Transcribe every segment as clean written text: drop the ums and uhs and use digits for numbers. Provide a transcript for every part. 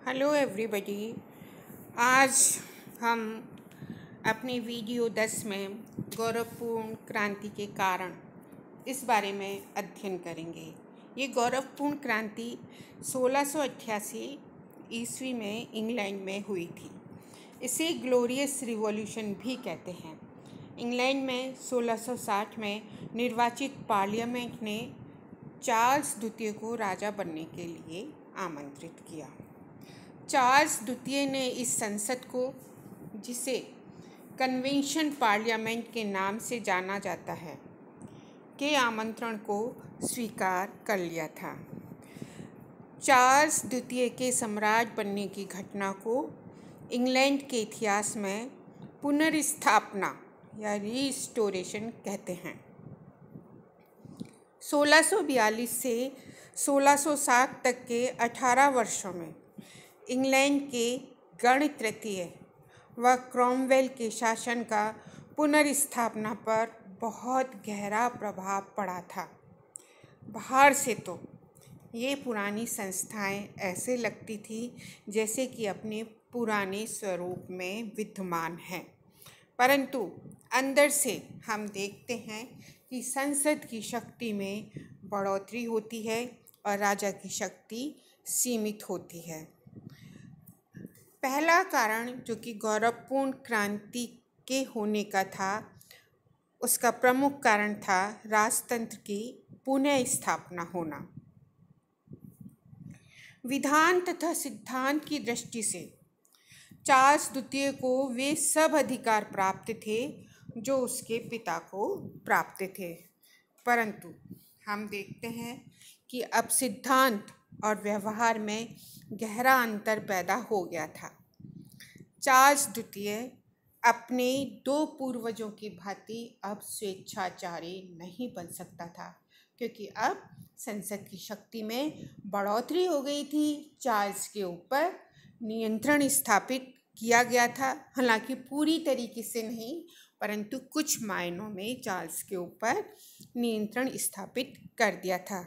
Hello everybody. आज हम अपनी वीडियो 10 में गौरवपूर्ण क्रांति के कारण इस बारे में अध्ययन करेंगे। ये गौरवपूर्ण क्रांति 1688 ईस्वी में इंग्लैंड में हुई थी। इसे ग्लोरियस रिवॉल्यूशन भी कहते हैं। इंग्लैंड में 1660 में निर्वाचित पार्लियामेंट ने चार्ल्स द्वितीय को राजा बनने के लिए आमंत्रित किया। चार्ल्स द्वितीय ने इस संसद को, जिसे कन्वेंशन पार्लियामेंट के नाम से जाना जाता है, के आमंत्रण को स्वीकार कर लिया था। चार्ल्स द्वितीय के सम्राट बनने की घटना को इंग्लैंड के इतिहास में पुनर्स्थापना या रीस्टोरेशन कहते हैं। 1642 से 1660 तक के 18 वर्षों में इंग्लैंड के गणतंत्रीय व क्रॉमवेल के शासन का पुनर्स्थापना पर बहुत गहरा प्रभाव पड़ा था। बाहर से तो ये पुरानी संस्थाएं ऐसे लगती थी जैसे कि अपने पुराने स्वरूप में विद्यमान हैं, परंतु अंदर से हम देखते हैं कि संसद की शक्ति में बढ़ोतरी होती है और राजा की शक्ति सीमित होती है। पहला कारण जो कि गौरवपूर्ण क्रांति के होने का था, उसका प्रमुख कारण था राजतंत्र की पुनः स्थापना होना। विधान तथा सिद्धांत की दृष्टि से चार्ल्स द्वितीय को वे सब अधिकार प्राप्त थे जो उसके पिता को प्राप्त थे, परंतु हम देखते हैं कि अब सिद्धांत और व्यवहार में गहरा अंतर पैदा हो गया था। चार्ल्स द्वितीय अपने दो पूर्वजों की भांति अब स्वेच्छाचारी नहीं बन सकता था, क्योंकि अब संसद की शक्ति में बढ़ोतरी हो गई थी। चार्ल्स के ऊपर नियंत्रण स्थापित किया गया था, हालांकि पूरी तरीके से नहीं, परंतु कुछ मायनों में चार्ल्स के ऊपर नियंत्रण स्थापित कर दिया था।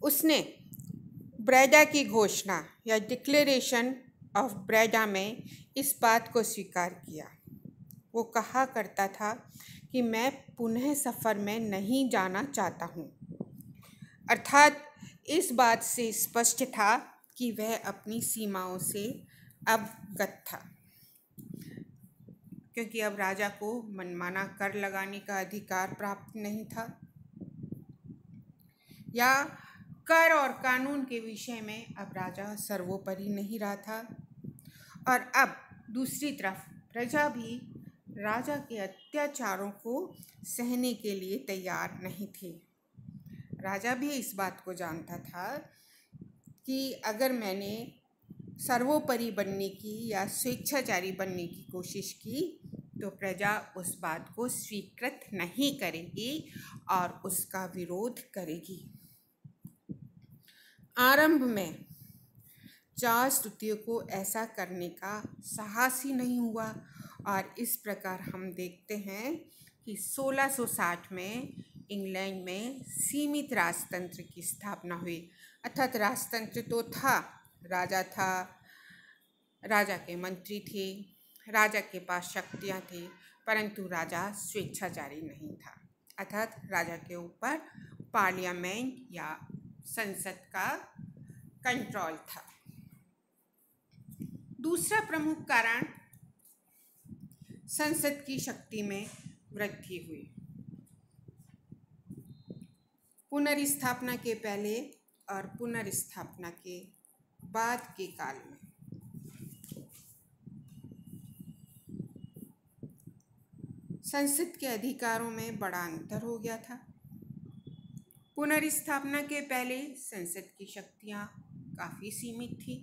उसने ब्रेडा की घोषणा या डिक्लेरेशन ऑफ ब्रेडा में इस बात को स्वीकार किया। वो कहा करता था कि मैं पुनः सफ़र में नहीं जाना चाहता हूँ, अर्थात इस बात से स्पष्ट था कि वह अपनी सीमाओं से अवगत था, क्योंकि अब राजा को मनमाना कर लगाने का अधिकार प्राप्त नहीं था या कर और कानून के विषय में अब राजा सर्वोपरि नहीं रहा था। और अब दूसरी तरफ प्रजा भी राजा के अत्याचारों को सहने के लिए तैयार नहीं थी। राजा भी इस बात को जानता था कि अगर मैंने सर्वोपरि बनने की या स्वेच्छाचारी बनने की कोशिश की तो प्रजा उस बात को स्वीकृत नहीं करेगी और उसका विरोध करेगी। आरंभ में चार्ल्स द्वितीय को ऐसा करने का साहस ही नहीं हुआ और इस प्रकार हम देखते हैं कि 1660 में इंग्लैंड में सीमित राजतंत्र की स्थापना हुई। अर्थात राजतंत्र तो था, राजा था, राजा के मंत्री थे, राजा के पास शक्तियाँ थी, परंतु राजा स्वेच्छाचारी नहीं था। अर्थात राजा के ऊपर पार्लियामेंट या संसद का कंट्रोल था। दूसरा प्रमुख कारण संसद की शक्ति में वृद्धि हुई। पुनर्स्थापना के पहले और पुनर्स्थापना के बाद के काल में संसद के अधिकारों में बड़ा अंतर हो गया था। पुनर्स्थापना के पहले संसद की शक्तियाँ काफ़ी सीमित थी,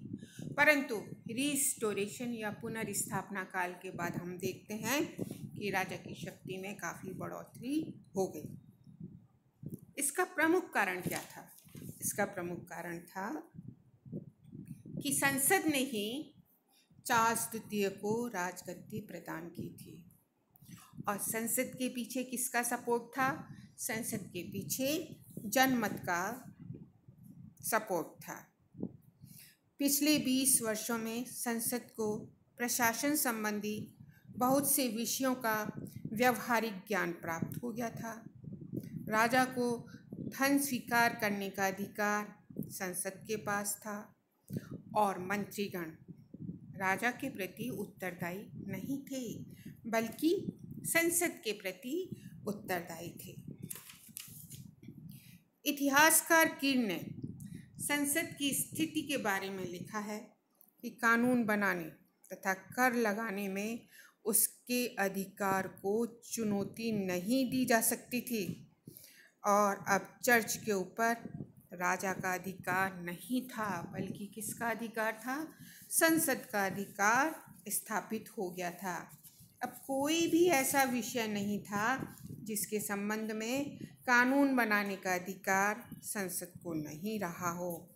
परंतु रिस्टोरेशन या पुनर्स्थापना काल के बाद हम देखते हैं कि राजा की शक्ति में काफ़ी बढ़ोतरी हो गई। इसका प्रमुख कारण क्या था? इसका प्रमुख कारण था कि संसद ने ही चार्ल्स द्वितीय को राजगद्दी प्रदान की थी और संसद के पीछे किसका सपोर्ट था? संसद के पीछे जनमत का सपोर्ट था। पिछले 20 वर्षों में संसद को प्रशासन संबंधी बहुत से विषयों का व्यवहारिक ज्ञान प्राप्त हो गया था। राजा को धन स्वीकार करने का अधिकार संसद के पास था और मंत्रीगण राजा के प्रति उत्तरदायी नहीं थे, बल्कि संसद के प्रति उत्तरदायी थे। इतिहासकार कीर ने संसद की स्थिति के बारे में लिखा है कि कानून बनाने तथा कर लगाने में उसके अधिकार को चुनौती नहीं दी जा सकती थी और अब चर्च के ऊपर राजा का अधिकार नहीं था, बल्कि किसका अधिकार था? संसद का अधिकार स्थापित हो गया था। अब कोई भी ऐसा विषय नहीं था जिसके संबंध में कानून बनाने का अधिकार संसद को नहीं रहा हो,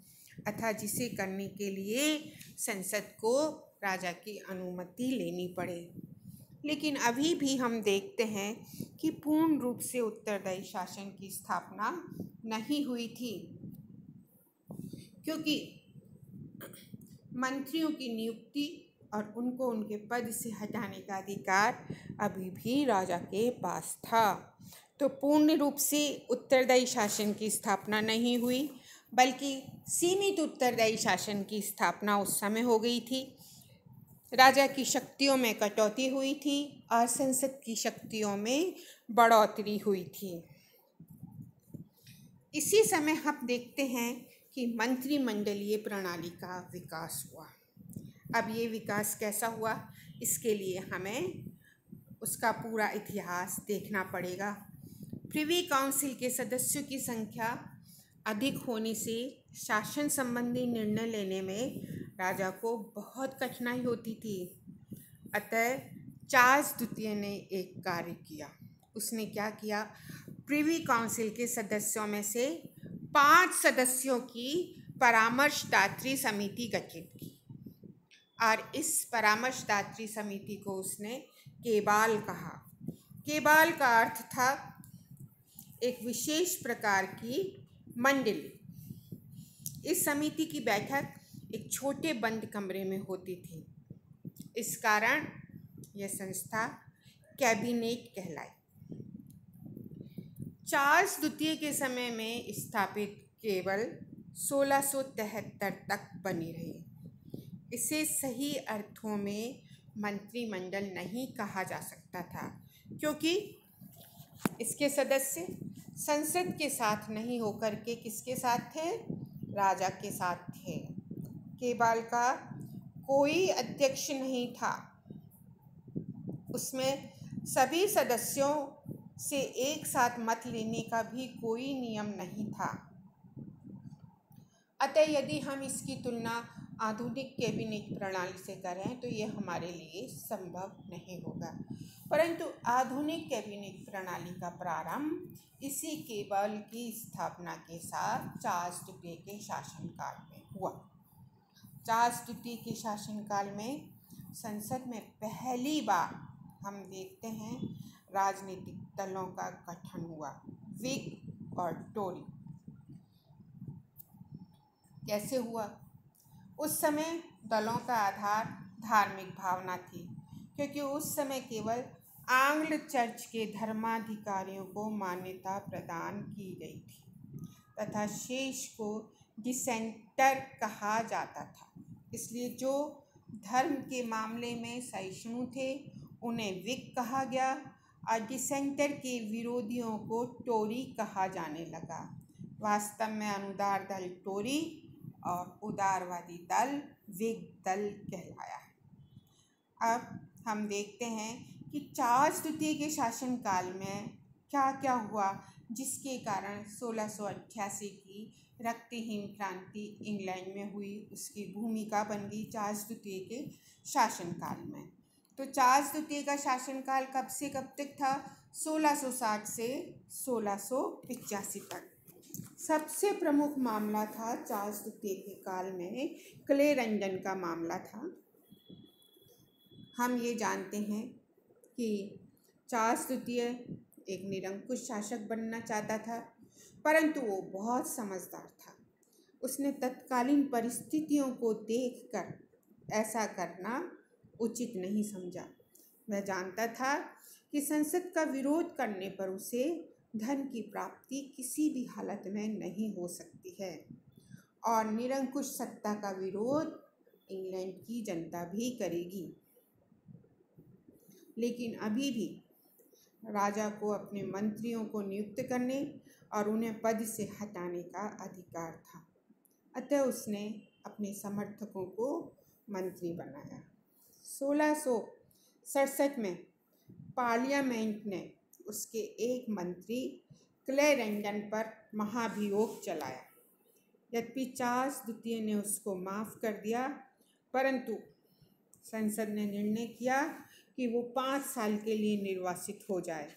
अतः जिसे करने के लिए संसद को राजा की अनुमति लेनी पड़े। लेकिन अभी भी हम देखते हैं कि पूर्ण रूप से उत्तरदायी शासन की स्थापना नहीं हुई थी, क्योंकि मंत्रियों की नियुक्ति और उनको उनके पद से हटाने का अधिकार अभी भी राजा के पास था। तो पूर्ण रूप से उत्तरदायी शासन की स्थापना नहीं हुई, बल्कि सीमित उत्तरदायी शासन की स्थापना उस समय हो गई थी। राजा की शक्तियों में कटौती हुई थी और संसद की शक्तियों में बढ़ोतरी हुई थी। इसी समय हम देखते हैं कि मंत्रिमंडलीय प्रणाली का विकास हुआ। अब ये विकास कैसा हुआ, इसके लिए हमें उसका पूरा इतिहास देखना पड़ेगा। प्रिवी काउंसिल के सदस्यों की संख्या अधिक होने से शासन संबंधी निर्णय लेने में राजा को बहुत कठिनाई होती थी। अतः चार्ल्स द्वितीय ने एक कार्य किया। उसने क्या किया? प्रिवी काउंसिल के सदस्यों में से 5 सदस्यों की परामर्शदात्री समिति गठित की और इस परामर्शदात्री समिति को उसने केबाल कहा। केबाल का अर्थ था एक विशेष प्रकार की मंडली। इस समिति की बैठक एक छोटे बंद कमरे में होती थी। इस कारण यह संस्था कैबिनेट कहलाई। चार्ल्स द्वितीय के समय में स्थापित केवल 1673 तक बनी रही। इसे सही अर्थों में मंत्रिमंडल नहीं कहा जा सकता था, क्योंकि इसके सदस्य संसद के साथ नहीं होकर के किसके साथ थे? राजा के साथ थे। केबाल का कोई अध्यक्ष नहीं था। उसमें सभी सदस्यों से एक साथ मत लेने का भी कोई नियम नहीं था। अतः यदि हम इसकी तुलना आधुनिक कैबिनेट प्रणाली से करें तो ये हमारे लिए संभव नहीं होगा। परंतु आधुनिक कैबिनेट प्रणाली का प्रारंभ इसी केबल की स्थापना के साथ चार्ल्स द्वितीय के शासनकाल में हुआ। चार्ल्स द्वितीय के शासनकाल में संसद में पहली बार हम देखते हैं राजनीतिक दलों का गठन हुआ, विग और टोरी। कैसे हुआ? उस समय दलों का आधार धार्मिक भावना थी, क्योंकि उस समय केवल आंग्ल चर्च के धर्माधिकारियों को मान्यता प्रदान की गई थी तथा शेष को डिसेंटर कहा जाता था। इसलिए जो धर्म के मामले में सहिष्णु थे उन्हें विग कहा गया और डिसेंटर के विरोधियों को टोरी कहा जाने लगा। वास्तव में अनुदार दल टोरी और उदारवादी दल विग दल कहलाया है। अब हम देखते हैं कि चार्ल्स द्वितीय के शासनकाल में क्या क्या हुआ, जिसके कारण 1688 की रक्तहीन क्रांति इंग्लैंड में हुई। उसकी भूमिका बन गई चार्ल्स द्वितीय के शासनकाल में। तो चार्ल्स द्वितीय का शासनकाल कब से कब तक था? 1660 से 1685 तक। सबसे प्रमुख मामला था चार्ल्स द्वितीय के काल में क्लेरेंडन का मामला था। हम ये जानते हैं कि चार्ल्स द्वितीय एक निरंकुश शासक बनना चाहता था, परंतु वो बहुत समझदार था। उसने तत्कालीन परिस्थितियों को देखकर ऐसा करना उचित नहीं समझा। वह जानता था कि संसद का विरोध करने पर उसे धन की प्राप्ति किसी भी हालत में नहीं हो सकती है और निरंकुश सत्ता का विरोध इंग्लैंड की जनता भी करेगी। लेकिन अभी भी राजा को अपने मंत्रियों को नियुक्त करने और उन्हें पद से हटाने का अधिकार था। अतः उसने अपने समर्थकों को मंत्री बनाया। 1667 में पार्लियामेंट ने उसके एक मंत्री क्लेरेंडन पर महाभियोग चलाया। यद्यपि चार्ल्स द्वितीय ने उसको माफ़ कर दिया, परंतु संसद ने निर्णय किया कि वो 5 साल के लिए निर्वासित हो जाए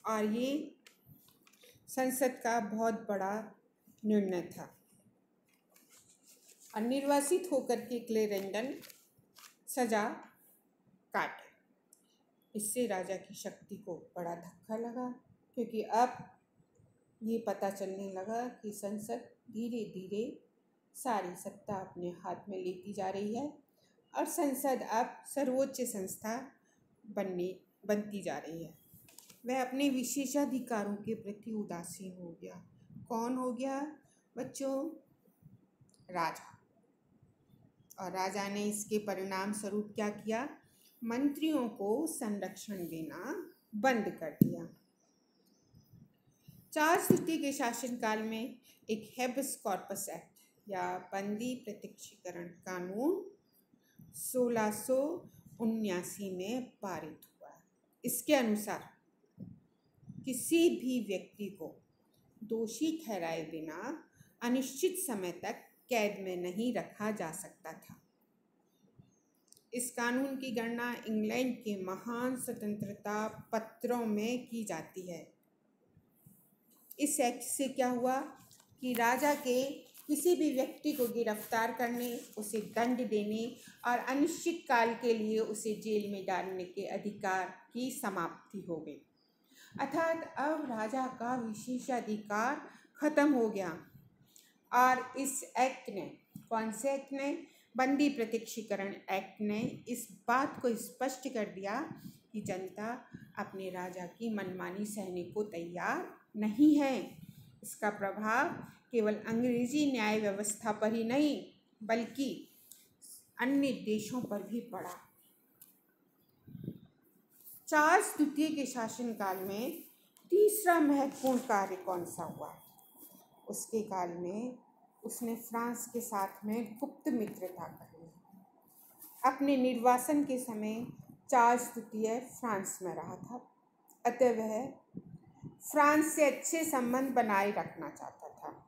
और ये संसद का बहुत बड़ा निर्णय था। और निर्वासित होकर के क्लेरेंडन सजा काटे। इससे राजा की शक्ति को बड़ा धक्का लगा, क्योंकि अब ये पता चलने लगा कि संसद धीरे धीरे सारी सत्ता अपने हाथ में लेती जा रही है और संसद अब सर्वोच्च संस्था बनती जा रही है। वह अपने विशेषाधिकारों के प्रति उदासीन हो गया। कौन हो गया बच्चों? राजा। और राजा ने इसके परिणाम स्वरूप क्या किया? मंत्रियों को संरक्षण देना बंद कर दिया। चार्ल्स द्वितीय के शासनकाल में एक हेबियस कॉर्पस एक्ट या बंदी प्रत्यक्षीकरण कानून 1679 में पारित हुआ। इसके अनुसार किसी भी व्यक्ति को दोषी ठहराए बिना अनिश्चित समय तक कैद में नहीं रखा जा सकता था। इस कानून की गणना इंग्लैंड के महान स्वतंत्रता पत्रों में की जाती है। इस एक्ट से क्या हुआ कि राजा के किसी भी व्यक्ति को गिरफ्तार करने, उसे दंड देने और अनिश्चित काल के लिए उसे जेल में डालने के अधिकार की समाप्ति हो गई। अर्थात अब राजा का विशेषाधिकार खत्म हो गया। और इस एक्ट ने, कौन से एक्ट ने? बंदी प्रत्यक्षीकरण एक्ट ने इस बात को स्पष्ट कर दिया कि जनता अपने राजा की मनमानी सहने को तैयार नहीं है। इसका प्रभाव केवल अंग्रेजी न्याय व्यवस्था पर ही नहीं बल्कि अन्य देशों पर भी पड़ा। चार्ल्स द्वितीय के शासनकाल में तीसरा महत्वपूर्ण कार्य कौन सा हुआ? उसके काल में उसने फ्रांस के साथ में गुप्त मित्रता कर ली। अपने निर्वासन के समय चार्ल्स द्वितीय फ्रांस में रहा था, अतः वह फ्रांस से अच्छे संबंध बनाए रखना चाहता था।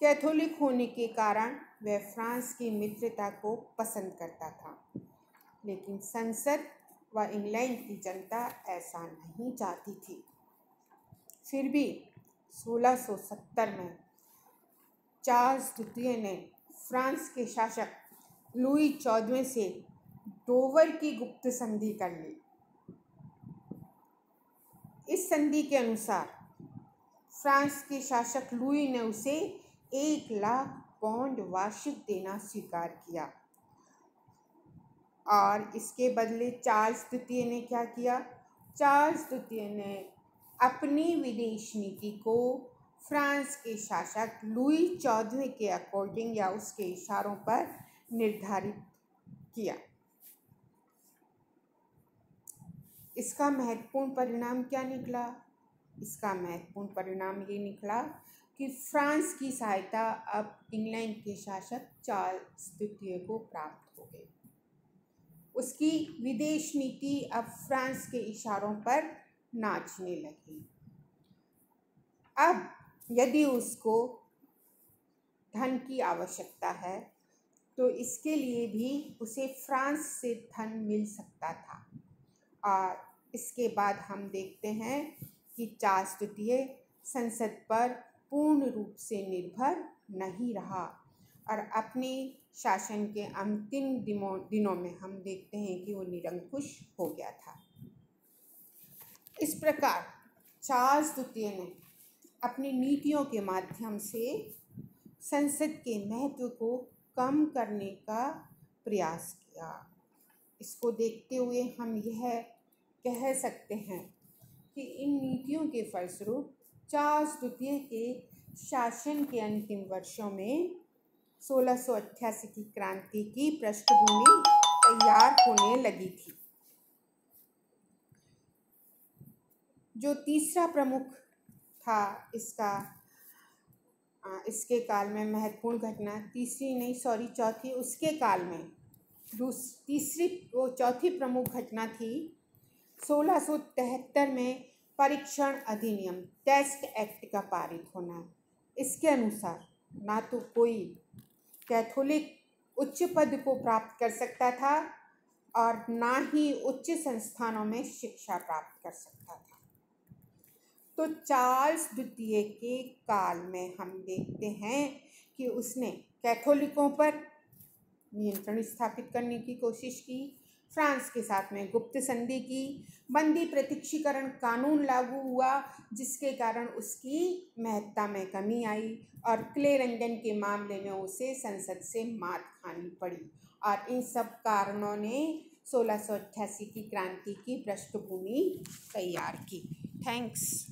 कैथोलिक होने के कारण वह फ्रांस की मित्रता को पसंद करता था, लेकिन संसद व इंग्लैंड की जनता ऐसा नहीं चाहती थी। फिर भी 1670 में चार्ल्स द्वितीय ने फ्रांस के शासक लुई 14वें से डोवर की गुप्त संधि कर ली। इस संधि के अनुसार फ्रांस के शासक लुई ने उसे 1,00,000 पाउंड वार्षिक देना स्वीकार किया और इसके बदले चार्ल्स द्वितीय ने क्या किया? चार्ल्स द्वितीय ने अपनी विदेश नीति को फ्रांस के शासक लुई 14वें के अकॉर्डिंग या उसके इशारों पर निर्धारित किया। इसका महत्वपूर्ण परिणाम क्या निकला? इसका महत्वपूर्ण परिणाम ये निकला कि फ्रांस की सहायता अब इंग्लैंड के शासक चार्ल्स द्वितीय को प्राप्त हो गई। उसकी विदेश नीति अब फ्रांस के इशारों पर नाचने लगी। अब यदि उसको धन की आवश्यकता है तो इसके लिए भी उसे फ्रांस से धन मिल सकता था। और इसके बाद हम देखते हैं कि चार्ल्स द्वितीय संसद पर पूर्ण रूप से निर्भर नहीं रहा और अपने शासन के अंतिम दिनों में हम देखते हैं कि वो निरंकुश हो गया था। इस प्रकार चार्ल्स द्वितीय ने अपनी नीतियों के माध्यम से संसद के महत्व को कम करने का प्रयास किया। इसको देखते हुए हम यह कह सकते हैं कि इन नीतियों के फलस्वरूप चार्ल्स द्वितीय के शासन के अंतिम वर्षों में 1688 की क्रांति की पृष्ठभूमि तैयार होने लगी थी। जो तीसरा प्रमुख था इसके काल में महत्वपूर्ण घटना, चौथी उसके काल में चौथी प्रमुख घटना थी 1673 में परीक्षण अधिनियम टेस्ट एक्ट का पारित होना। इसके अनुसार ना तो कोई कैथोलिक उच्च पद को प्राप्त कर सकता था और ना ही उच्च संस्थानों में शिक्षा प्राप्त कर सकता था। तो चार्ल्स द्वितीय के काल में हम देखते हैं कि उसने कैथोलिकों पर नियंत्रण स्थापित करने की कोशिश की, फ्रांस के साथ में गुप्त संधि की, बंदी प्रत्यक्षीकरण कानून लागू हुआ जिसके कारण उसकी महत्ता में कमी आई और क्लेरेंडन के मामले में उसे संसद से मात खानी पड़ी। और इन सब कारणों ने 1688 की क्रांति की पृष्ठभूमि तैयार की। थैंक्स।